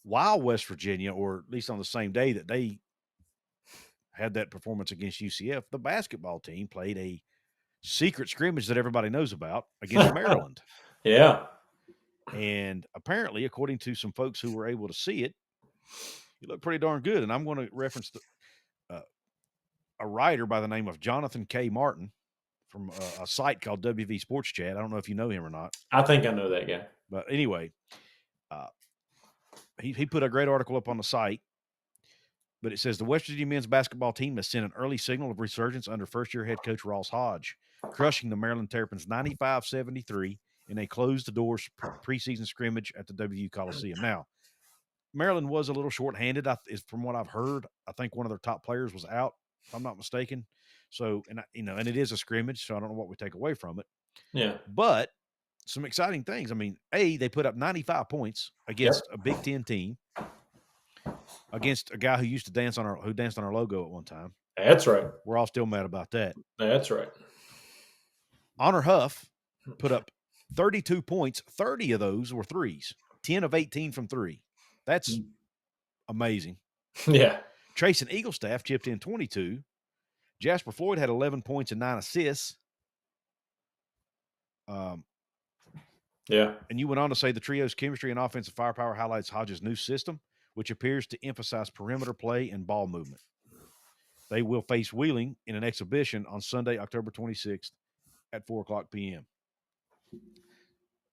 while West Virginia, or at least on the same day that they had that performance against UCF, the basketball team played a secret scrimmage that everybody knows about against Maryland. Yeah. And apparently, according to some folks who were able to see it, it looked pretty darn good. And I'm going to reference a writer by the name of Jonathan K. Martin from a site called WV Sports Chat. I don't know if you know him or not. I think I know that guy. But anyway, he put a great article up on the site. But it says the West Virginia men's basketball team has sent an early signal of resurgence under first-year head coach Ross Hodge, crushing the Maryland Terrapins 95-73 in a closed-the-doors preseason scrimmage at the WVU Coliseum. Now, Maryland was a little short-handed, from what I've heard. I think one of their top players was out, if I'm not mistaken. So, and it is a scrimmage, so I don't know what we take away from it. Yeah. But some exciting things. I mean, they put up 95 points against a Big Ten team, against a guy who used to danced on our logo at one time. That's right. We're all still mad about that. That's right. Honor Huff put up 32 points. 30 of those were threes. 10 of 18 from three. That's amazing. Yeah. Treysen Eaglestaff chipped in 22. Jasper Floyd had 11 points and 9 assists. Yeah. And you went on to say the trio's chemistry and offensive firepower highlights Hodge's new system, which appears to emphasize perimeter play and ball movement. They will face Wheeling in an exhibition on Sunday, October 26th at 4:00 p.m.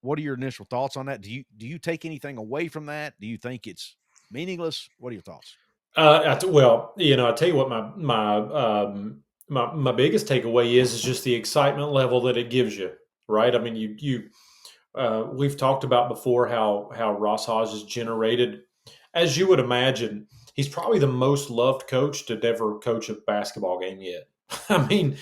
What are your initial thoughts on that? Do you take anything away from that? Do you think it's meaningless? What are your thoughts? I tell you what, my biggest takeaway is just the excitement level that it gives you, right? I mean, we've talked about before how Ross Hodge has generated, as you would imagine, he's probably the most loved coach to never coach a basketball game yet. I mean,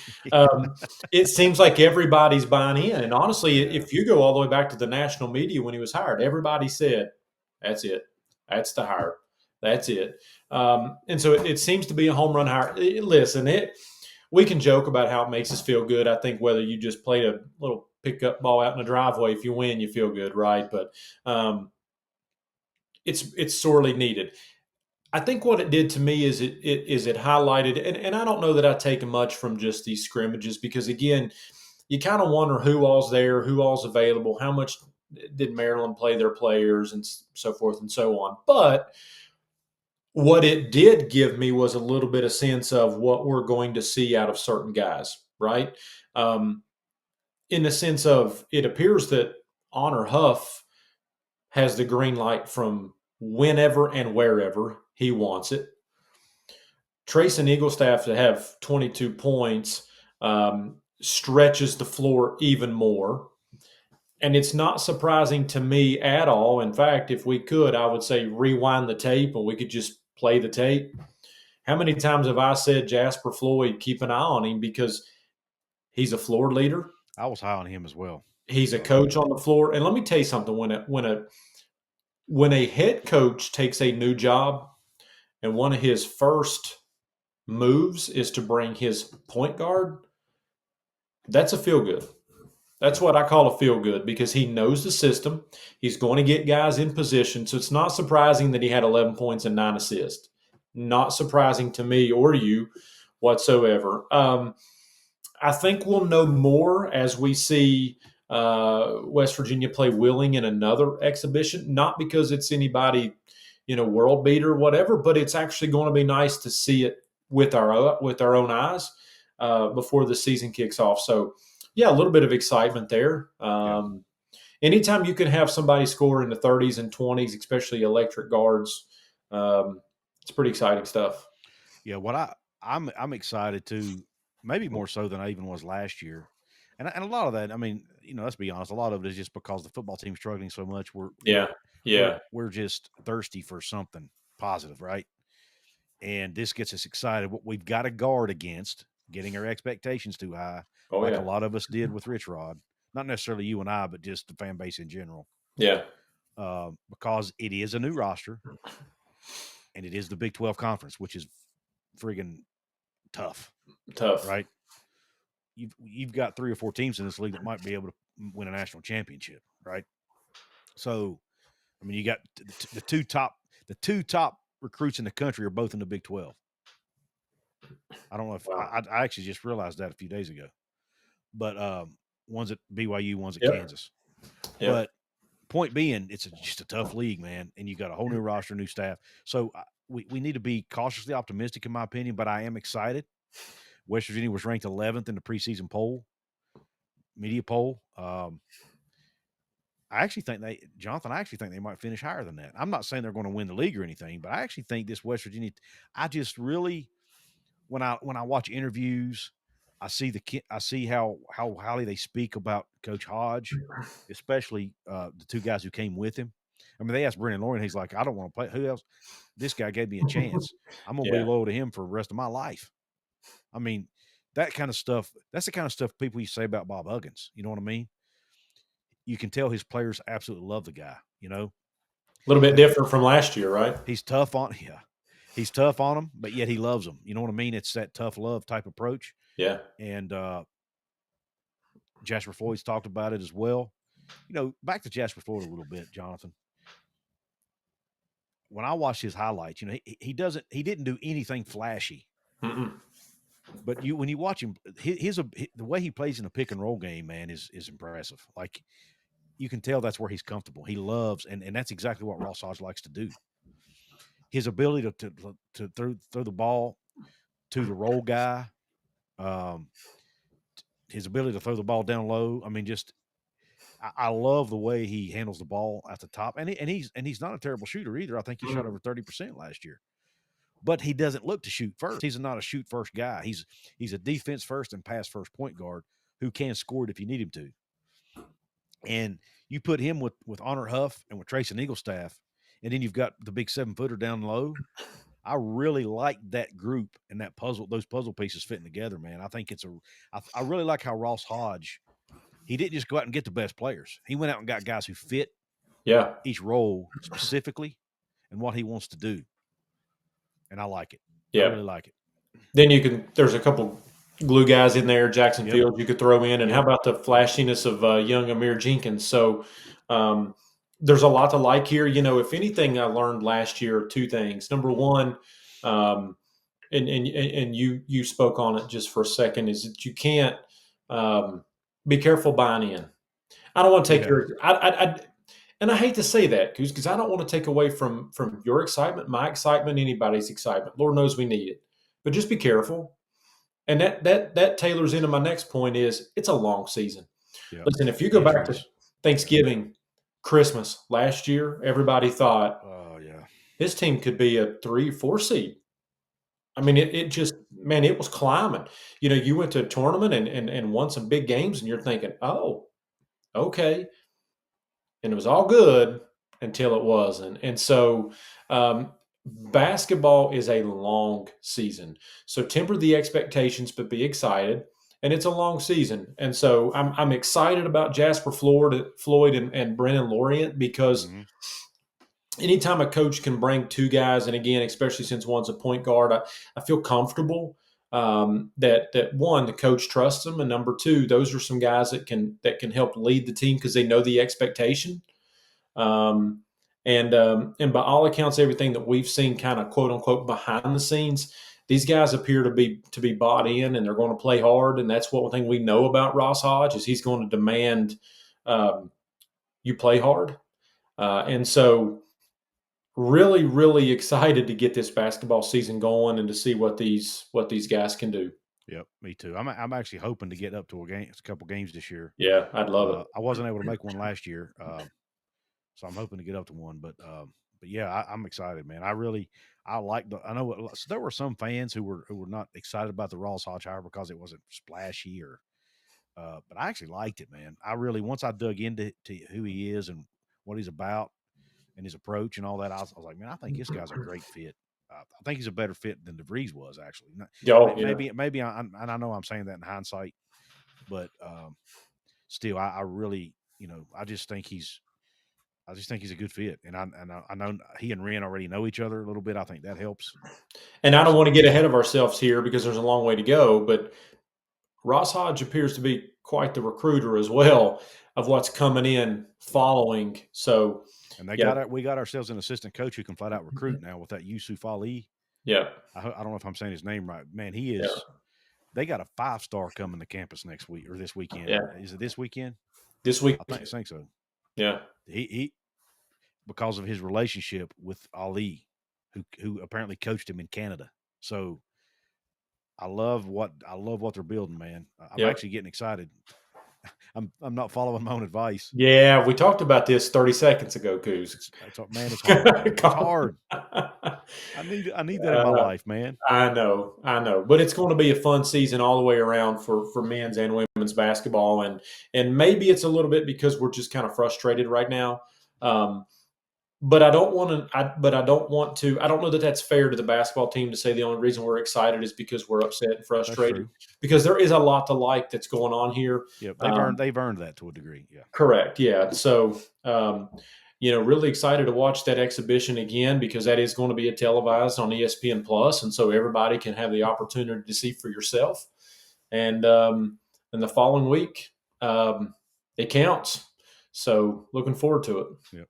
it seems like everybody's buying in. And honestly, if you go all the way back to the national media when he was hired, everybody said, that's it. That's the hire. That's it. And so it seems to be a home run hire. Listen, we can joke about how it makes us feel good. I think whether you just played a little pickup ball out in the driveway, if you win, you feel good, right? But it's sorely needed. I think what it did to me is it highlighted, and I don't know that I take much from just these scrimmages because, again, you kind of wonder who all's there, who all's available, how much did Maryland play their players, and so forth and so on. But what it did give me was a little bit of sense of what we're going to see out of certain guys, right? In the sense of it appears that Honor Huff has the green light from whenever and wherever he wants it. Treysen Eaglestaff to have 22 points stretches the floor even more. And it's not surprising to me at all. In fact, if we could, I would say rewind the tape and we could just play the tape. How many times have I said Jasper Floyd, keep an eye on him because he's a floor leader? I was high on him as well. He's a coach on the floor. And let me tell you something, when a head coach takes a new job and one of his first moves is to bring his point guard, that's a feel good. That's what I call a feel good because he knows the system. He's going to get guys in position. So it's not surprising that he had 11 points and 9 assists. Not surprising to me or you whatsoever. I think we'll know more as we see West Virginia play Wheeling in another exhibition, not because it's anybody, world beater or whatever, but it's actually going to be nice to see it with our own eyes before the season kicks off. So, yeah, a little bit of excitement there. Anytime you can have somebody score in the 30s and 20s, especially electric guards, it's pretty exciting stuff. Yeah, what I'm excited to, maybe more so than I even was last year. And a lot of that, I mean, let's be honest, a lot of it is just because the football team's struggling so much. We're just thirsty for something positive, right? And this gets us excited. What we've got to guard against getting our expectations too high, a lot of us did with Rich Rod. Not necessarily you and I, but just the fan base in general. Yeah. Because it is a new roster, and it is the Big 12 Conference, which is friggin' tough. Right? You've got 3 or 4 teams in this league that might be able to win a national championship, right? So, I mean, you got the two top. the two top recruits in the country are both in the Big 12. I don't know if Wow. I actually just realized that a few days ago. But one's at BYU, one's at Yep. Kansas. Yep. But point being, it's just a tough league, man, and you got a whole new roster, new staff. So we need to be cautiously optimistic, in my opinion. But I am excited. West Virginia was ranked 11th in the preseason poll, media poll. I actually think Jonathan, I actually think they might finish higher than that. I'm not saying they're going to win the league or anything, but I actually think this West Virginia. I just really, when I watch interviews, I see how highly they speak about Coach Hodge, especially the two guys who came with him. I mean, they asked Brenen Lorient, he's like, I don't want to play. Who else? This guy gave me a chance. I'm going to be Yeah. loyal to him for the rest of my life. I mean, that kind of stuff. That's the kind of stuff people used to say about Bob Huggins. You know what I mean? You can tell his players absolutely love the guy. You know, A little bit different from last year, right? he's tough on he's tough on them, but yet he loves them. You know what I mean? It's that tough love type approach. Yeah. And Jasper Floyd's talked about it as well. You know, back to Jasper Floyd a little bit, Jonathan. When I watched his highlights, you know, he didn't do anything flashy. Mm-mm. But when you watch him, the way he plays in a pick and roll game, man, is impressive. Like, you can tell that's where he's comfortable. He loves, and that's exactly what Ross Hodge likes to do. His ability to throw the ball to the roll guy, his ability to throw the ball down low. I mean, just I love the way he handles the ball at the top, and he's not a terrible shooter either. I think he shot over 30% last year, but he doesn't look to shoot first. He's not a shoot first guy. He's a defense first and pass first point guard who can score it if you need him to. And you put him with Honor Huff and with Treysen Eaglestaff, and then you've got the big 7-footer down low. I really like that group and those puzzle pieces fitting together, man. I think I really like how Ross Hodge, he didn't just go out and get the best players. He went out and got guys who fit each role specifically and what he wants to do. And I like it. Yeah. I really like it. Then there's a couple glue guys in there, Jackson Fields you could throw in. And how about the flashiness of young Amir Jenkins? So there's a lot to like here. You know, if anything I learned last year, two things. Number one, and you spoke on it just for a second, is that you can't be careful buying in. I don't want to take and I hate to say that because I don't want to take away from your excitement, my excitement, anybody's excitement. Lord knows we need it, but just be careful. And that tailors into my next point is it's a long season. Yep. Listen, if you go back to Thanksgiving, Christmas last year, everybody thought, oh yeah, this team could be a 3-4 seed. I mean, it just, man, it was climbing. You know, you went to a tournament and won some big games, and you're thinking, oh, okay. And it was all good until it wasn't. And so basketball is a long season. So temper the expectations, but be excited. And it's a long season. And so I'm excited about Jasper Floyd and Brenen Lorient because anytime a coach can bring two guys, and again, especially since one's a point guard, I feel comfortable that one, the coach trusts them, and number two, those are some guys that can help lead the team because they know the expectation. And by all accounts, everything that we've seen, kind of quote unquote behind the scenes, these guys appear to be bought in, and they're going to play hard. And that's one thing we know about Ross Hodge is he's going to demand you play hard. And so, really, really excited to get this basketball season going and to see what these guys can do. Yep, me too. I'm actually hoping to get up to a couple games this year. Yeah, I'd love it. I wasn't able to make one last year, so I'm hoping to get up to one. But yeah, I'm excited, man. I know so there were some fans who were not excited about the Ross Hodge hire because it wasn't splashy but I actually liked it, man. I really, once I dug into who he is and what he's about and his approach and all that, I was like, man, I think this guy's a great fit. I think he's a better fit than DeVries was, actually. Maybe I know I'm saying that in hindsight, but still, I really, I just think he's a good fit, and I know he and Ren already know each other a little bit. I think that helps. And I don't want to get ahead of ourselves here because there's a long way to go, but Ross Hodge appears to be quite the recruiter as well. of what's coming in following. So, And yeah, we got ourselves an assistant coach who can flat out recruit now with that Yusuf Ali. yeah, I don't know if I'm saying his name right. Man, he yeah, is. They got a 5-star coming to campus next week or this weekend. yeah. Is it this weekend? This week, I think so. yeah. He because of his relationship with Ali, who apparently coached him in Canada. So I love what they're building, man. I'm Yep. actually getting excited. I'm not following my own advice. Yeah, we talked about this 30 seconds ago, Couz. Man, it's hard, man. It's hard. I need that in my life, man. I know, but it's going to be a fun season all the way around for men's and women's basketball, and maybe it's a little bit because we're just kind of frustrated right now. Um, but I don't want to. But I don't want to. I don't know that that's fair to the basketball team to say the only reason we're excited is because we're upset and That's frustrated. true. Because there is a lot to like that's going on here. Yep, Um, they've earned that to a degree. Yeah. Correct. Yeah. So, really excited to watch that exhibition again because that is going to be televised on ESPN Plus, and so everybody can have the opportunity to see for yourself. And the following week, it counts. So, looking forward to it. Yep.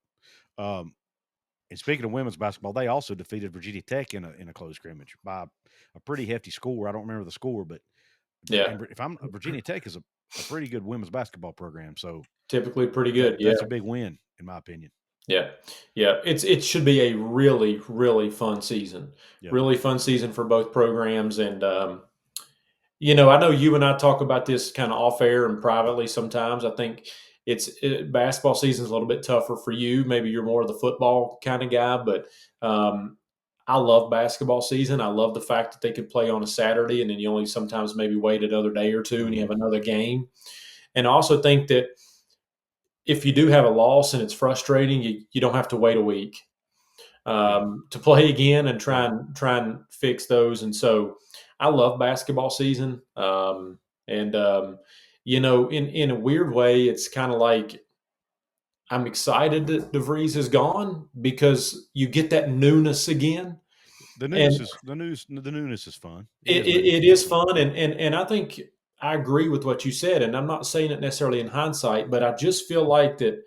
And speaking of women's basketball, they also defeated Virginia Tech in a close scrimmage by a pretty hefty score. I don't remember the score, but Yeah, if I'm Virginia Tech is a pretty good women's basketball program, so typically pretty good. Yeah, that's a big win in my opinion. yeah, yeah. It should be a really really fun season. Yep. Really fun season for both programs, and I know you and I talk about this kind of off air and privately sometimes. I think basketball season is a little bit tougher for you. Maybe you're more of the football kind of guy, but I love basketball season. I love the fact that they could play on a Saturday and then you only sometimes maybe wait another day or two and you have another game. And I also think that if you do have a loss and it's frustrating, you don't have to wait a week to play again and try and fix those. And so I love basketball season. In a weird way, it's kind of like I'm excited that DeVries is gone because you get that newness again. The And newness is fun. it is fun. And I think I agree with what you said. And I'm not saying it necessarily in hindsight, but I just feel like that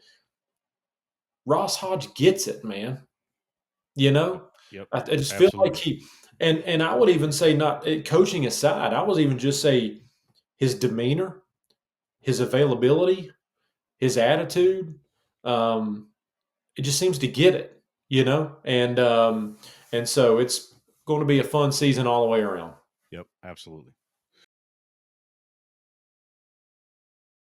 Ross Hodge gets it, man. Yep. I just feel Absolutely. like and I would even say not coaching aside, I would even just say his demeanor, his availability, his attitude, it just seems to get it, and so it's going to be a fun season all the way around. Yep. Absolutely.